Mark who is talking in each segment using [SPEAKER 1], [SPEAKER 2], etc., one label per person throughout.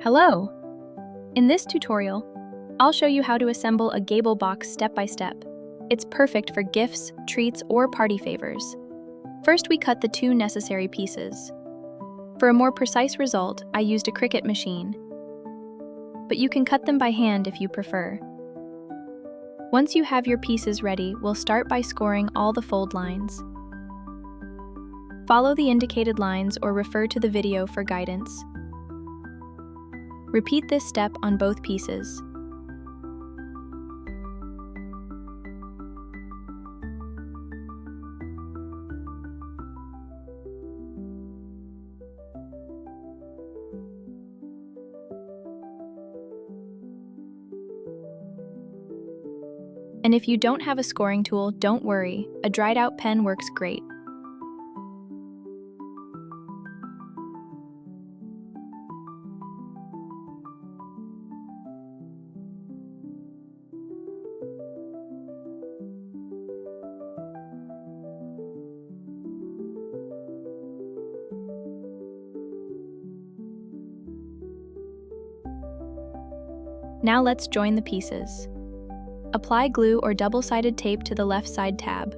[SPEAKER 1] Hello! In this tutorial, I'll show you how to assemble a Gable Box step by step. It's perfect for gifts, treats, or party favors. First, we cut the two necessary pieces. For a more precise result, I used a Cricut machine, but you can cut them by hand if you prefer. Once you have your pieces ready, we'll start by scoring all the fold lines. Follow the indicated lines or refer to the video for guidance. Repeat this step on both pieces. And if you don't have a scoring tool, don't worry, a dried out pen works great. Now let's join the pieces. Apply glue or double-sided tape to the left side tab.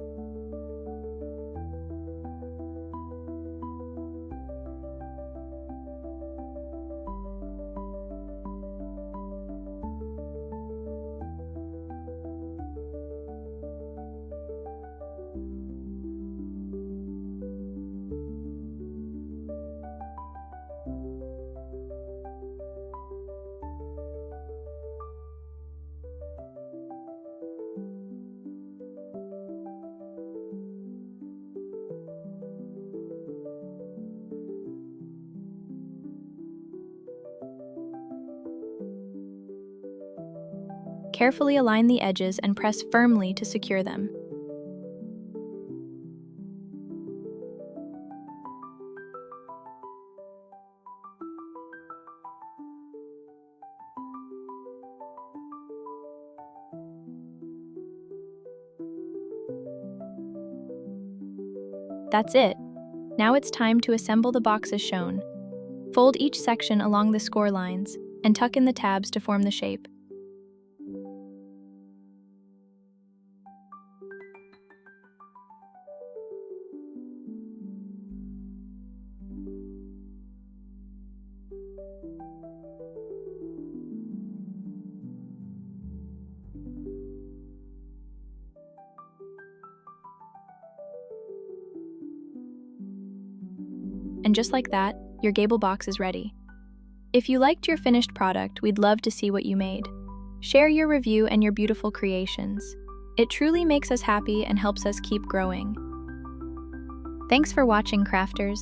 [SPEAKER 1] Carefully align the edges and press firmly to secure them. That's it. Now it's time to assemble the box as shown. Fold each section along the score lines and tuck in the tabs to form the shape. And just like that, your Gable Box is ready. If you liked your finished product, we'd love to see what you made. Share your review and your beautiful creations. It truly makes us happy and helps us keep growing. Thanks for watching, crafters.